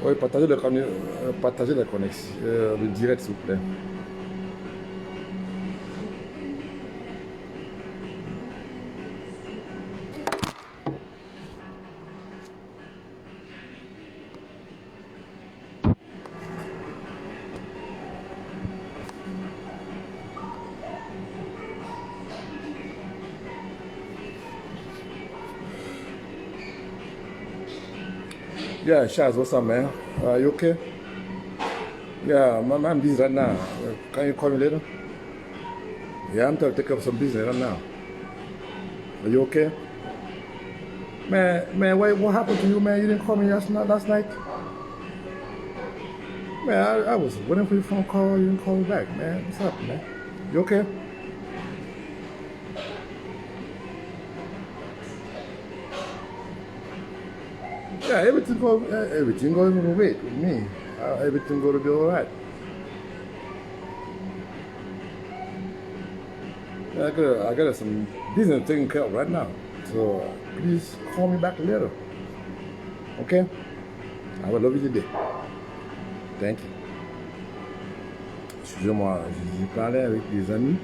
Oui, partagez la connexion, le direct, s'il vous plaît. Yeah, Charles, what's up, man? You okay? Yeah, I'm busy right now. Can you call me later? Yeah, I'm trying to take up some business right now. Are you okay? Man, what happened to you, man? You didn't call me last night? Man, I was waiting for your phone call. You didn't call me back, man. What's up, man? You okay? Yeah, everything going great with me. Everything going to be all right. I got some business taken care of right now. So please call me back later. Okay? Have a lovely day. Thank you. Excusez-moi, j'ai parlé avec des amis.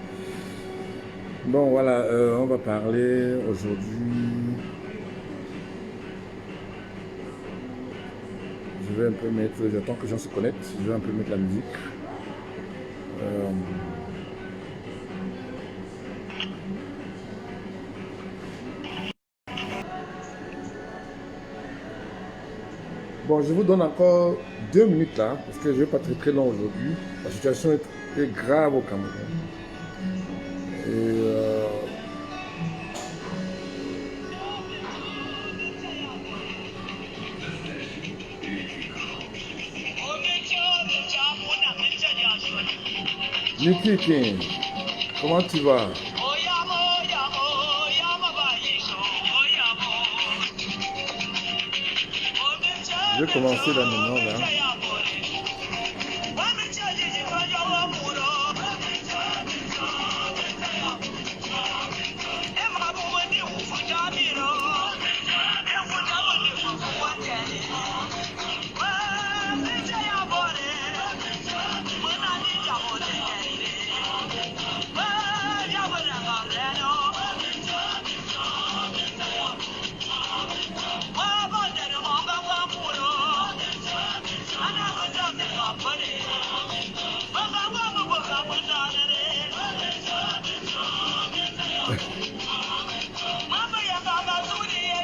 Bon, voilà, on va parler aujourd'hui. Je vais un peu mettre, j'attends que les gens se connectent, je vais un peu mettre la musique. Bon, je vous donne encore 2 minutes là, parce que je ne vais pas très long aujourd'hui. La situation est grave au Cameroun. Et Nicky King, comment tu vas? Je vais commencer là maintenant là.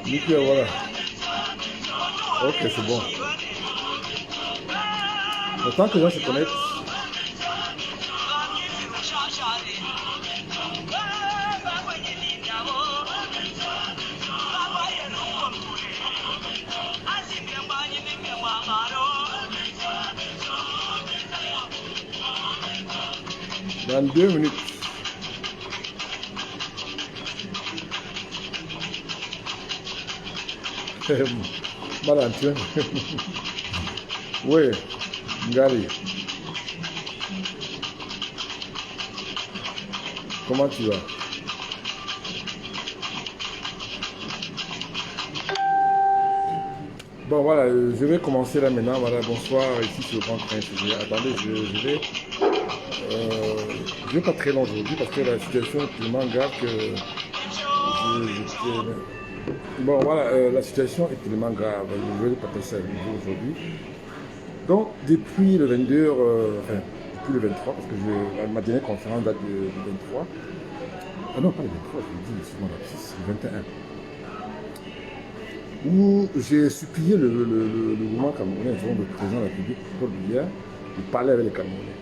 Nicky, voilà. Ok, c'est bon. Le temps que les gens se connectent. Dans 2 minutes. Valentin. Oui, Gary. Comment tu vas? Bon, voilà, je vais commencer là maintenant. Voilà, bonsoir, ici sur le Grand Train. Attendez, je vais pas très long aujourd'hui parce que la situation est tellement grave que bon, voilà, la situation est tellement grave. Je vais partager ça avec vous aujourd'hui. Donc, depuis le 22, enfin, depuis le 23, parce que ma dernière conférence date du 23. Ah non, pas le 23, je vous dis, c'est mon lapsus, le 21. Où j'ai supplié le gouvernement camerounais, le président de la République, Paul Biya, de parler avec les Camerounais.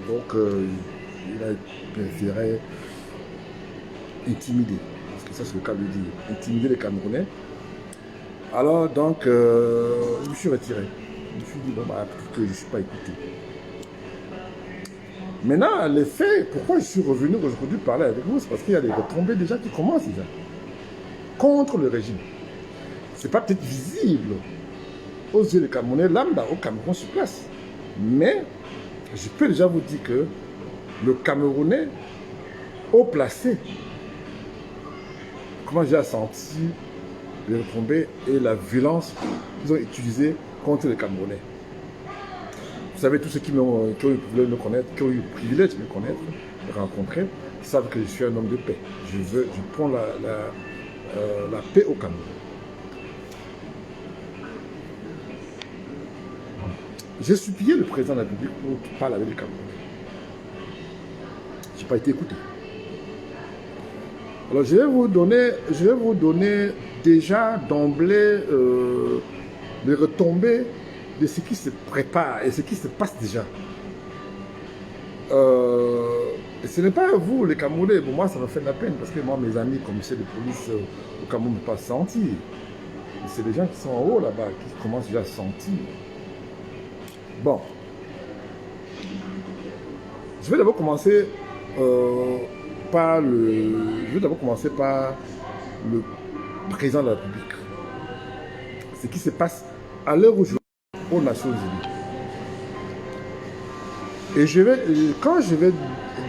Donc, il a préféré intimider, parce que ça c'est le cas de dire, intimider les Camerounais. Alors, donc, je me suis retiré. Je me suis dit, bon, bah, peut-être que je ne suis pas écouté. Maintenant, les faits, pourquoi je suis revenu aujourd'hui parler avec vous, c'est parce qu'il y a des retombées déjà qui commencent déjà, contre le régime. Ce n'est pas peut-être visible aux yeux des Camerounais, lambda au Cameroun sur place. Mais je peux déjà vous dire que le Camerounais haut placé, comment j'ai senti les retombées et la violence qu'ils ont utilisée contre les Camerounais. Vous savez, tous ceux qui ont eu le me connaître, qui ont eu le privilège de me connaître, de me rencontrer, savent que je suis un homme de paix. Je prends la paix au Cameroun. J'ai supplié le président de la République pour parler avec les Camerounais. Je n'ai pas été écouté. Alors je vais vous donner déjà d'emblée les retombées de ce qui se prépare et ce qui se passe déjà. Et ce n'est pas vous, les Camerounais. Pour moi, ça me fait de la peine parce que moi, mes amis commissaires de police au Cameroun ne peuvent pas sentir. C'est des gens qui sont en haut là-bas qui commencent déjà à sentir. Bon. Je vais d'abord commencer par le président de la République. Ce qui se passe à l'heure où je aux Nations Unies. Et quand je vais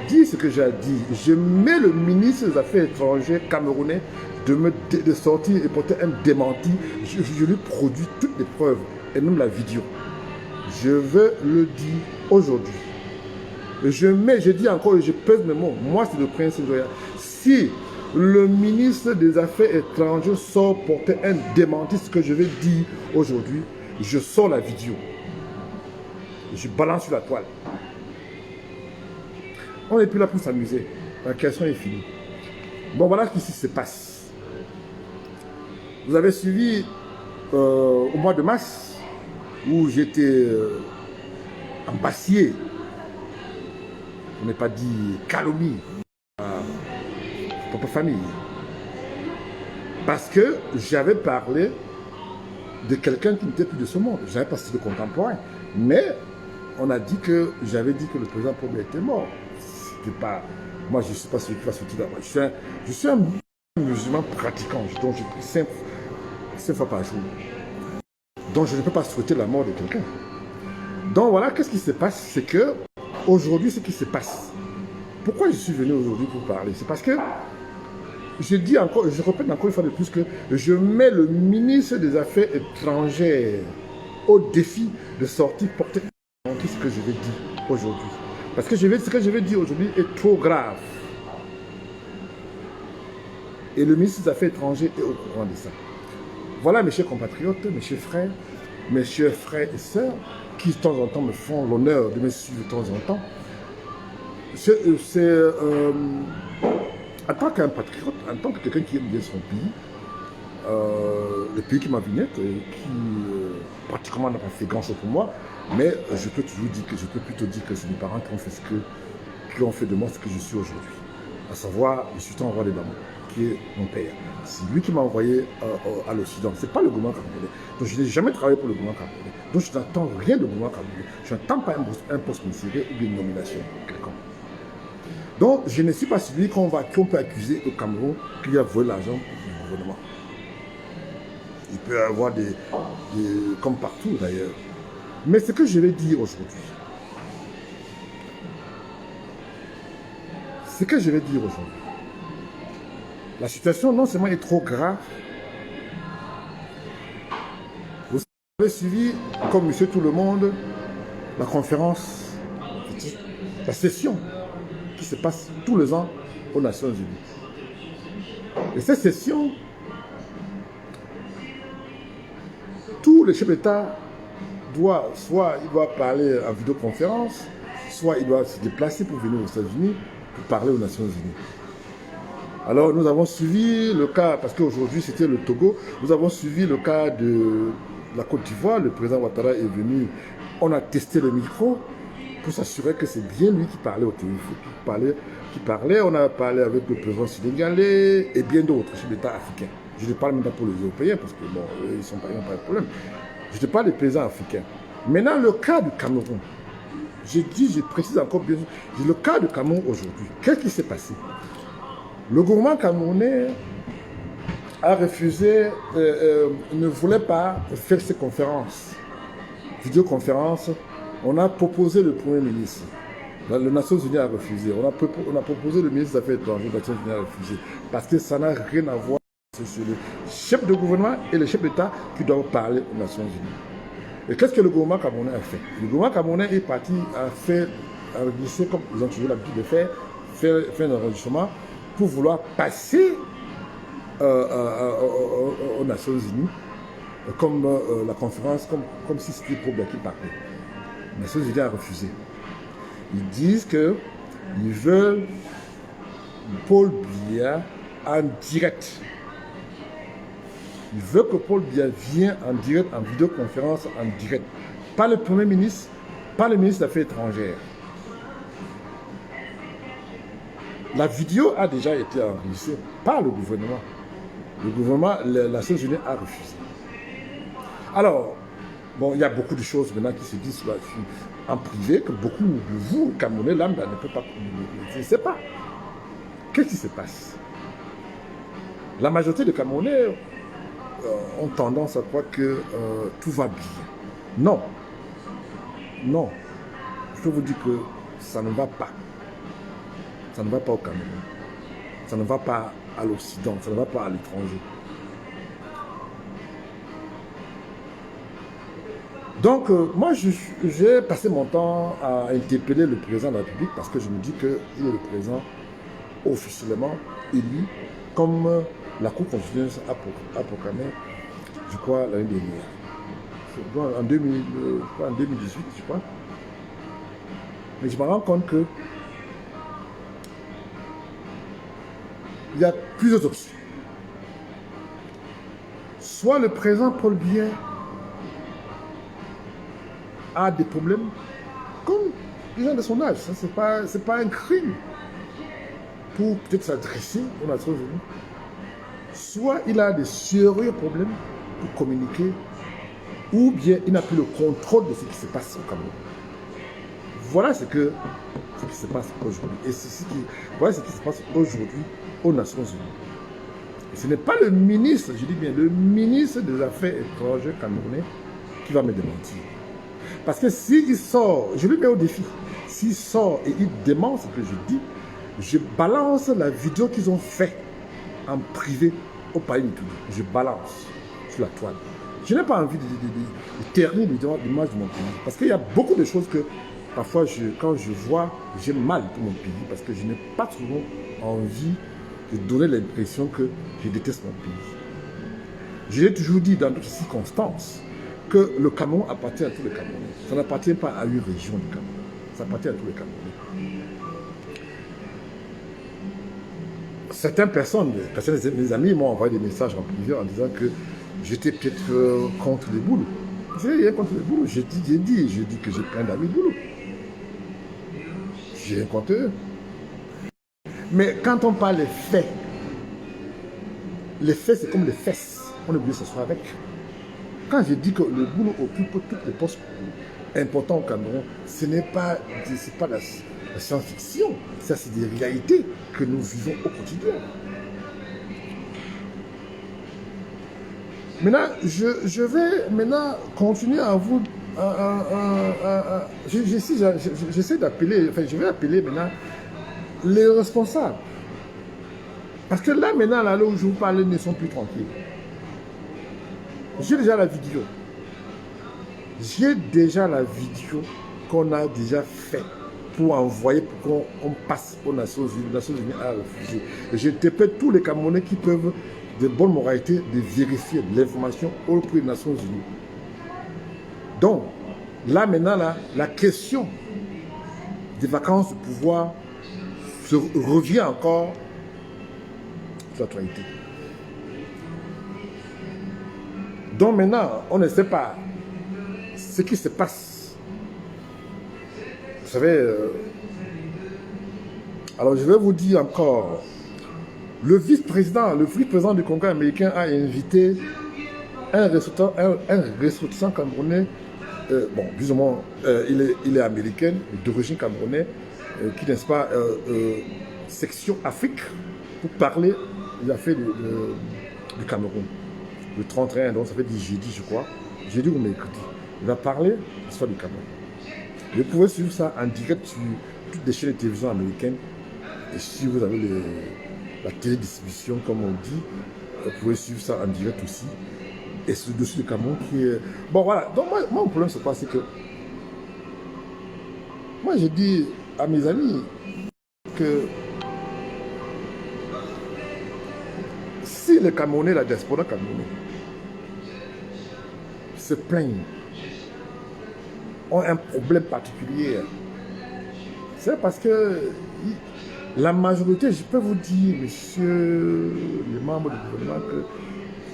dire ce que j'ai dit, je mets le ministre des Affaires étrangères camerounais de sortir et porter un démenti. Je lui produis toutes les preuves et même la vidéo. Je veux le dire aujourd'hui. Je dis encore et je pèse mes mots. Moi, c'est le principe. Si le ministre des Affaires étrangères sort porter un démenti, ce que je vais dire aujourd'hui, je sors la vidéo. Je balance sur la toile. On n'est plus là pour s'amuser. La question est finie. Bon, voilà ce qui se passe. Vous avez suivi au mois de mars, où j'étais embassier, on n'est pas dit calomnie, propre famille. Parce que j'avais parlé de quelqu'un qui n'était plus de ce monde. Je n'avais pas cité de contemporain. Mais on a dit que j'avais dit que le président Paul était mort. C'était pas. Moi, je ne suis pas celui qui va sortir d'abord. Je suis un musulman pratiquant, donc je prie 5 fois par jour. Donc je ne peux pas souhaiter la mort de quelqu'un. Donc voilà, qu'est-ce qui se passe? C'est que aujourd'hui, ce qui se passe. Pourquoi je suis venu aujourd'hui pour parler? C'est parce que je dis encore, je répète encore une fois de plus que je mets le ministre des Affaires étrangères au défi de sortir porter ce que je vais dire aujourd'hui. Parce que ce que je vais dire aujourd'hui est trop grave. Et le ministre des Affaires étrangères est au courant de ça. Voilà mes chers compatriotes, mes chers frères et sœurs, qui de temps en temps me font l'honneur de me suivre de temps en temps. En tant qu'un patriote, en tant que quelqu'un qui aime bien son pays, le pays qui m'a venu, qui pratiquement n'a pas fait grand chose pour moi, mais je peux plutôt dire que c'est mes parents qui ont fait de moi ce que je suis aujourd'hui. À savoir, je suis un roi des dames, qui est mon père. C'est lui qui m'a envoyé à l'Occident. Ce n'est pas le gouvernement camerounais. Donc je n'ai jamais travaillé pour le gouvernement camerounais. Donc je n'attends rien du gouvernement camerounais. Je n'attends pas un poste ministériel ou une nomination quelconque. Donc je ne suis pas celui qu'on peut accuser au Cameroun qu'il a volé l'argent du gouvernement. Il peut y avoir comme partout d'ailleurs. Mais ce que je vais dire aujourd'hui, la situation non seulement est trop grave, vous avez suivi, comme monsieur tout le monde, la conférence, la session qui se passe tous les ans aux Nations Unies. Et cette session, tous les chefs d'État soit il doit parler en vidéoconférence, soit il doit se déplacer pour venir aux États-Unis pour parler aux Nations Unies. Alors nous avons suivi le cas, parce qu'aujourd'hui c'était le Togo, nous avons suivi le cas de la Côte d'Ivoire, le président Ouattara est venu, on a testé le micro pour s'assurer que c'est bien lui qui parlait au téléphone, on a parlé avec le président sénégalais et bien d'autres chefs d'État africains. Je ne parle même pas pour les Européens parce que bon, ils n'ont pas de problème. Je te parle des présidents africains. Maintenant, le cas du Cameroun, je précise encore bien, le cas du Cameroun aujourd'hui, qu'est-ce qui s'est passé? Le gouvernement camerounais a refusé, ne voulait pas faire ces conférences, vidéoconférences. On a proposé le Premier ministre. Les Nations Unies a refusé. On a proposé le ministre des Affaires étrangères, les Nations Unies a refusé. Parce que ça n'a rien à voir C'est le chef de gouvernement et le chef d'État qui doivent parler aux Nations Unies. Et qu'est-ce que le gouvernement camerounais a fait? Le gouvernement camerounais est parti, a glissé, comme ils ont toujours l'habitude de faire un enregistrement pour vouloir passer aux Nations Unies, comme la conférence, comme si c'était Paul Biya qui parlait. Les Nations Unies a refusé. Ils disent qu'ils veulent Paul Biya en direct. Ils veulent que Paul Biya vienne en direct, en vidéoconférence, en direct. Pas le Premier ministre, pas le ministre des Affaires étrangères. La vidéo a déjà été enregistrée par le gouvernement. Le gouvernement, la Nations Unies a refusé. Alors, bon, il y a beaucoup de choses maintenant qui se disent en privé, que beaucoup de vous, Camerounais, lambda, ne peut pas communiquer. Je ne sais pas. Qu'est-ce qui se passe? La majorité des Camerounais ont tendance à croire que tout va bien. Non. Non. Je peux vous dire que ça ne va pas. Ça ne va pas au Cameroun. Ça ne va pas à l'Occident. Ça ne va pas à l'étranger. Donc, moi, j'ai passé mon temps à interpeller le président de la République parce que je me dis qu'il est le président officiellement élu comme la Cour constitutionnelle a proclamé, je crois, l'année dernière. En 2018, je crois. Mais je me rends compte que il y a plusieurs options. Soit le président Paul Biya a des problèmes, comme les gens de son âge. Ça, c'est pas un crime pour peut-être s'adresser aux Nations Unies. Soit il a des sérieux problèmes pour communiquer, ou bien il n'a plus le contrôle de ce qui se passe au Cameroun. Voilà ce qui se passe aujourd'hui. Et voilà ce qui se passe aujourd'hui aux Nations Unies. Et ce n'est pas le ministre, je dis bien le ministre des Affaires étrangères camerounais qui va me démentir. Parce que s'il sort, je lui mets au défi, s'il sort et il dément ce que je dis, je balance la vidéo qu'ils ont fait en privé au pays de Toulon. Je balance sur la toile. Je n'ai pas envie de ternir l'image de mon pays. Parce qu'il y a beaucoup de choses que parfois, quand je vois, j'ai mal pour mon pays. Parce que je n'ai pas souvent envie de donner l'impression que je déteste mon pays. Je l'ai toujours dit dans d'autres circonstances que le Cameroun appartient à tous les Camerounais. Ça n'appartient pas à une région du Cameroun. Ça appartient à tous les Camerounais. Certaines personnes, mes amis m'ont envoyé des messages en privé en disant que j'étais peut-être contre les boulots. Je n'ai rien contre les boulots. Je dis que j'ai plein d'amis boulots. J'ai rien contre eux. Mais quand on parle des faits, les faits c'est comme les fesses. On est obligé de s'asseoir avec. Quand je dis que le boulot occupe toutes les postes importants au Cameroun, ce n'est pas la science-fiction. Ça, c'est des réalités que nous vivons au quotidien. Maintenant, je vais maintenant continuer à vous... J'essaie d'appeler, enfin, je vais appeler maintenant les responsables. Parce que là, maintenant, là où je vous parle, ils ne sont plus tranquilles. J'ai déjà la vidéo. J'ai déjà la vidéo qu'on a déjà fait pour envoyer, pour qu'on passe aux Nations Unies. Les Nations Unies a refusé. Et je répète tous les Camerounais qui peuvent, de bonne moralité, de vérifier l'information auprès des Nations Unies. Donc, là maintenant, là, la question des vacances de pouvoir revient encore sur l'actualité. Donc maintenant, on ne sait pas ce qui se passe. Vous savez, alors je vais vous dire encore, le vice-président du Congrès américain a invité un ressortissant camerounais, bon, plus ou moins, il est américain, d'origine camerounaise, qui n'est-ce pas, section Afrique, pour parler des affaires du Cameroun. Le 31, donc ça fait du jeudi, je crois. Jeudi ou mercredi. Il va parler de l'histoire du Cameroun. Vous pouvez suivre ça en direct sur toutes les chaînes de télévision américaines. Et si vous avez la télédistribution, comme on dit, vous pouvez suivre ça en direct aussi. Et c'est le dossier du Cameroun qui est... Bon, voilà. Donc, moi, mon problème, c'est quoi? C'est que... Moi, j'ai dit à mes amis que si les Camerounais, la diaspora camerounaise, se plaignent, ont un problème particulier, c'est parce que la majorité, je peux vous dire, messieurs les membres du gouvernement, que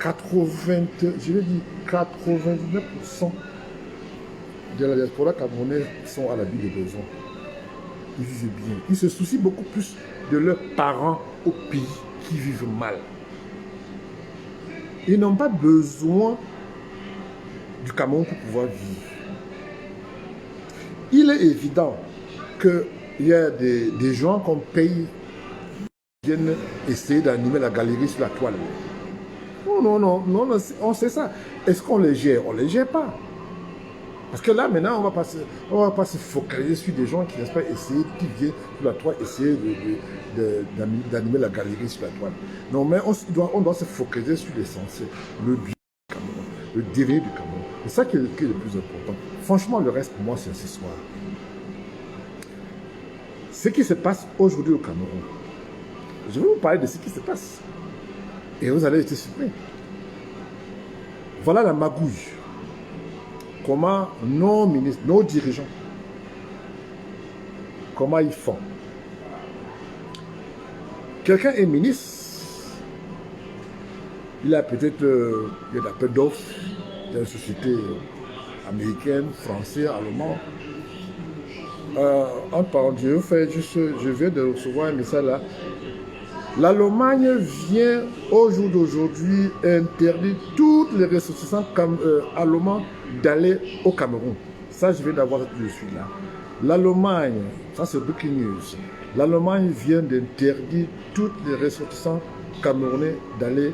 99% de la diaspora camerounaise sont à l'abri des besoins. Ils vivent bien. Ils se soucient beaucoup plus de leurs parents au pays qui vivent mal. Ils n'ont pas besoin du Cameroun pour pouvoir vivre. Il est évident qu'il y a des gens qu'on paye qui viennent essayer d'animer la galerie sur la toile. Non, on sait ça. Est-ce qu'on les gère? On ne les gère pas. Parce que là, maintenant, on va pas se focaliser sur des gens qui n'ont pas essayé, qui viennent sur la toile essayer d'animer la galerie sur la toile. Non, mais on doit se focaliser sur l'essentiel, le bien du Cameroun, le devenir du Cameroun. C'est ça qui est le plus important. Franchement, le reste, pour moi, c'est accessoire. Ce qui se passe aujourd'hui au Cameroun, je vais vous parler de ce qui se passe. Et vous allez être surpris. Voilà la magouille. Comment nos ministres, nos dirigeants, comment ils font. Quelqu'un est ministre, il a peut-être un appel d'offres d'une société américaine, française, allemande. En parlant, je viens de recevoir un message là. L'Allemagne vient au jour d'aujourd'hui interdire toutes les ressortissants allemands d'aller au Cameroun. Ça, je viens d'avoir tout de suite là. L'Allemagne, ça c'est breaking news. L'Allemagne vient d'interdire toutes les ressortissants camerounais d'aller,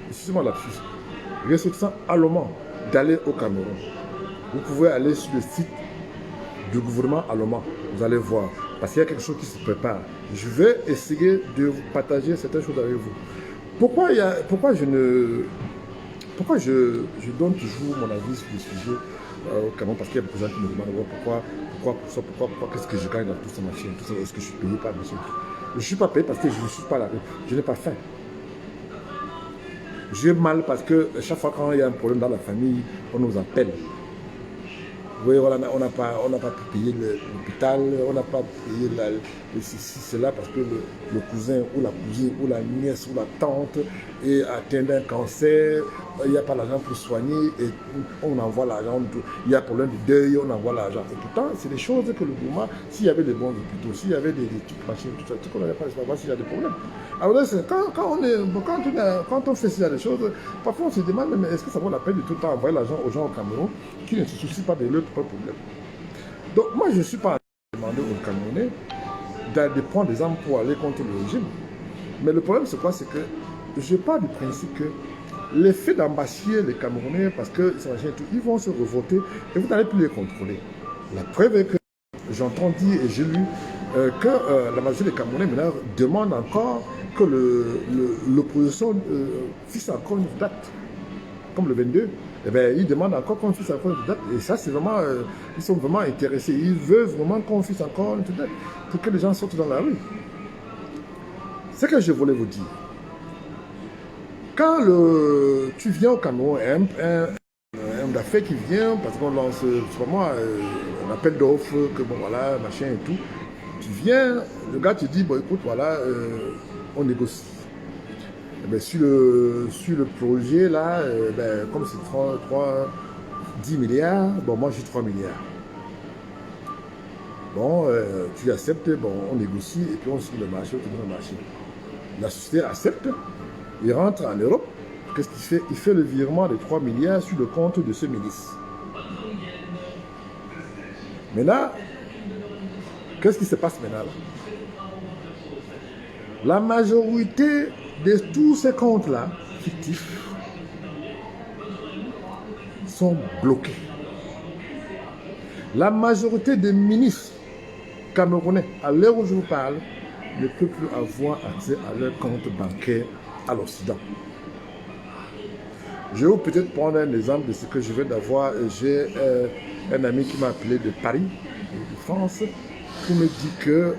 excusez-moi lapsus, ressortissants allemands d'aller au Cameroun. Vous pouvez aller sur le site du gouvernement allemand, vous allez voir. Parce qu'il y a quelque chose qui se prépare. Je vais essayer de vous partager certaines choses avec vous. Pourquoi je donne toujours mon avis sur le sujet au Cameroun? Parce qu'il y a beaucoup de gens qui me demandent pourquoi qu'est-ce que je gagne dans toute cette machine, est-ce que je suis payé par monsieur? Je ne suis pas payé parce que je ne suis pas là. Je n'ai pas faim. J'ai mal parce que chaque fois quand il y a un problème dans la famille, on nous appelle. Oui, voilà, on n'a pas pu payer l'hôpital, on n'a pas payé cela parce que le cousin ou la cousine ou la nièce ou la tante est atteint d'un cancer, il n'y a pas l'argent pour soigner et on envoie l'argent, il y a problème de deuil, on envoie l'argent. Et pourtant, c'est des choses que le gouvernement, s'il y avait des bons hôpitaux, s'il y avait des trucs machines, tout ça, qu'on n'avait pas savoir s'il y a des problèmes. Alors quand on fait ces choses, parfois on se demande, mais est-ce que ça vaut la peine de tout le temps envoyer l'argent aux gens au Cameroun qui ne se soucient pas de leur propre problème? Donc moi je ne suis pas demandé aux Camerounais de prendre des armes pour aller contre le régime. Mais le problème c'est quoi? C'est que je pars du principe que l'effet d'embâcher les Camerounais, parce que ils vont se revolter et vous n'allez plus les contrôler. La preuve est que j'entends dire et j'ai lu que la majorité des Camerounais maintenant demandent encore que l'opposition fixe encore une date, comme le 22. Eh bien, ils demandent encore qu'on fixe encore une date. Et ça, c'est vraiment, ils sont vraiment intéressés. Ils veulent vraiment qu'on fixe encore une date pour que les gens sortent dans la rue. C'est ce que je voulais vous dire. Quand tu viens au Cameroun, un d'affaires qui vient, parce qu'on lance vraiment un appel d'offres, que bon voilà, machin et tout, tu viens, le gars te dit, bon écoute, voilà, on négocie. Et bien, sur le projet là, comme c'est 10 milliards, bon moi j'ai 3 milliards. Bon, tu acceptes, bon on négocie et puis on signe le marché, on le marché. La société accepte, il rentre en Europe, qu'est-ce qu'il fait? Il fait le virement de 3 milliards sur le compte de ce ministre. Maintenant, qu'est-ce qui se passe maintenant là? La majorité de tous ces comptes-là, fictifs, sont bloqués. La majorité des ministres camerounais, à l'heure où je vous parle, ne peut plus avoir accès à leur compte bancaire à l'Occident. Je vais peut-être prendre un exemple de ce que je viens d'avoir. J'ai un ami qui m'a appelé de Paris, de France, qui me dit que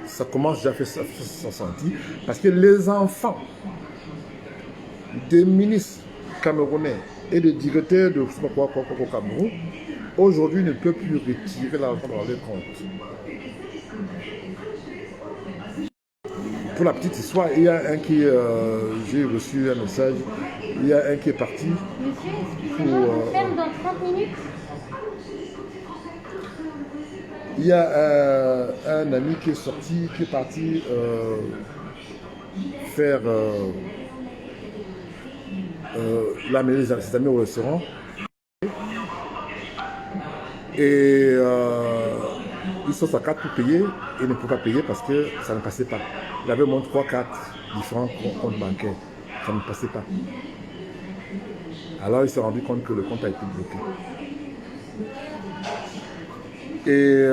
ça commence déjà à faire son senti, parce que les enfants des ministres camerounais et des directeurs de au Cameroun, aujourd'hui ne peuvent plus retirer l'argent dans leur compte. Pour la petite histoire, il y a un qui, j'ai reçu un message, il y a un qui est parti. Monsieur, excusez-moi, on ferme dans 30 minutes. Il y a un ami qui est sorti, qui est parti faire l'amener ses amis au restaurant. Et ils sont sa carte pour payer et ne peut pas payer parce que ça ne passait pas. Il avait moins 3 cartes différents comptes bancaires. Ça ne passait pas. Alors il s'est rendu compte que le compte a été bloqué. Et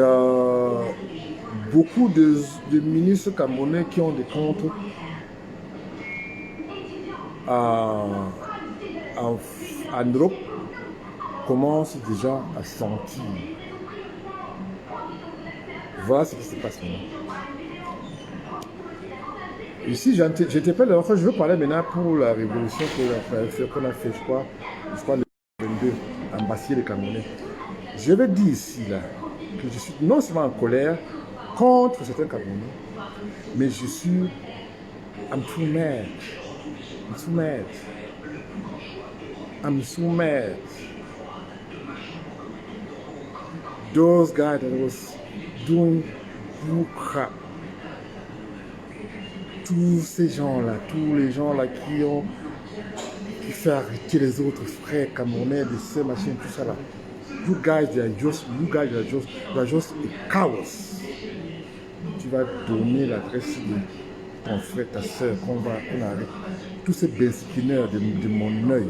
beaucoup de ministres camerounais qui ont des comptes en Europe commencent déjà à sentir. Voilà ce qui se passe maintenant. Ici, j'interpelle, je veux parler maintenant pour la révolution qu'on a fait, je crois le 22, en Bastille, les Camerounais. Je vais dire ici, là, que je suis non seulement en colère contre certains Camerounais, mais je suis I'm so mad. I'm so mad. I'm so mad. Those guys that was doing bull crap. Tous ces gens-là, tous les gens-là qui fait arrêter les autres frères camerounais de ces machines, tout ça là. You guys are just a cowards. Tu vas donner l'adresse de ton frère, ta soeur, qu'on arrête. Tous ces benspineurs de mon œil,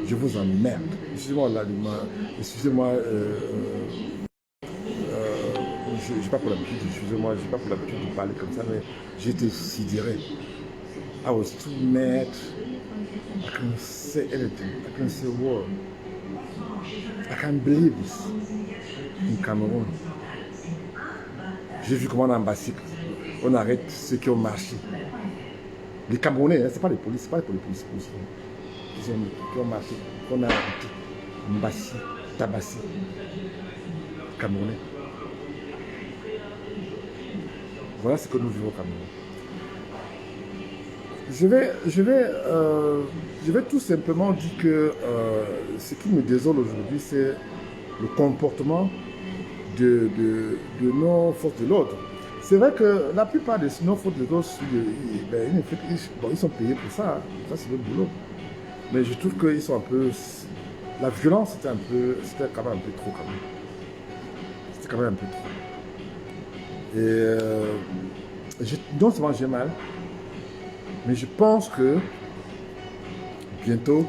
je vous emmerde. Excusez-moi l'aliment, excusez-moi. Je n'ai pas pour l'habitude, excusez-moi, je n'ai pas pour l'habitude de parler comme ça, mais j'étais sidéré. I was too mad. I couldn't say anything. I couldn't say a word. I can't believe this. In Cameroun. J'ai vu comment en ambassade, on arrête ceux qui ont marché. Les Camerounais, hein, ce n'est pas les polices, c'est pas les polices. Qui ont marché, qu'on a arrêté. Mbassi, Tabassi. Camerounais. Voilà ce que nous vivons au Cameroun. Je vais tout simplement dire que ce qui me désole aujourd'hui, c'est le comportement de nos forces de l'ordre. C'est vrai que la plupart de nos forces de l'ordre, ils sont payés pour ça. Hein. Ça, c'est le boulot. Mais je trouve qu'ils sont un peu... La violence, c'était quand même un peu trop. C'était quand même un peu trop. Et non seulement j'ai mal, mais je pense que bientôt,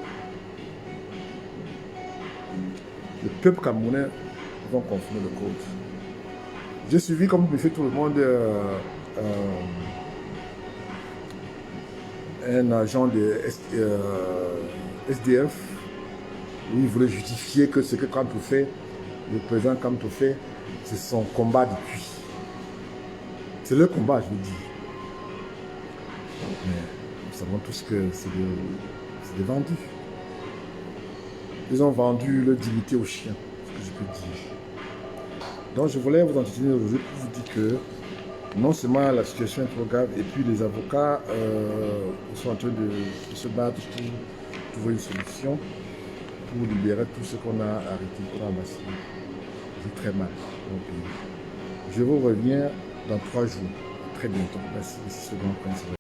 le peuple camerounais va confirmer le code. J'ai suivi, comme me fait tout le monde, un agent de SDF, où il voulait justifier que ce que Kantou fait, le président Kantou fait, c'est son combat depuis. C'est le combat, je vous dis. Mais nous savons tous que c'est des vendus. Ils ont vendu leur dignité aux chiens, ce que je peux dire. Donc je voulais vous entretenir aujourd'hui pour vous dire que non seulement la situation est trop grave, et puis les avocats sont en train de se battre pour trouver une solution, pour libérer tout ce qu'on a arrêté, qu'on a amassé. C'est très mal. Donc, je vous reviens dans 3 jours, très bientôt. Merci, c'est ce grand principe.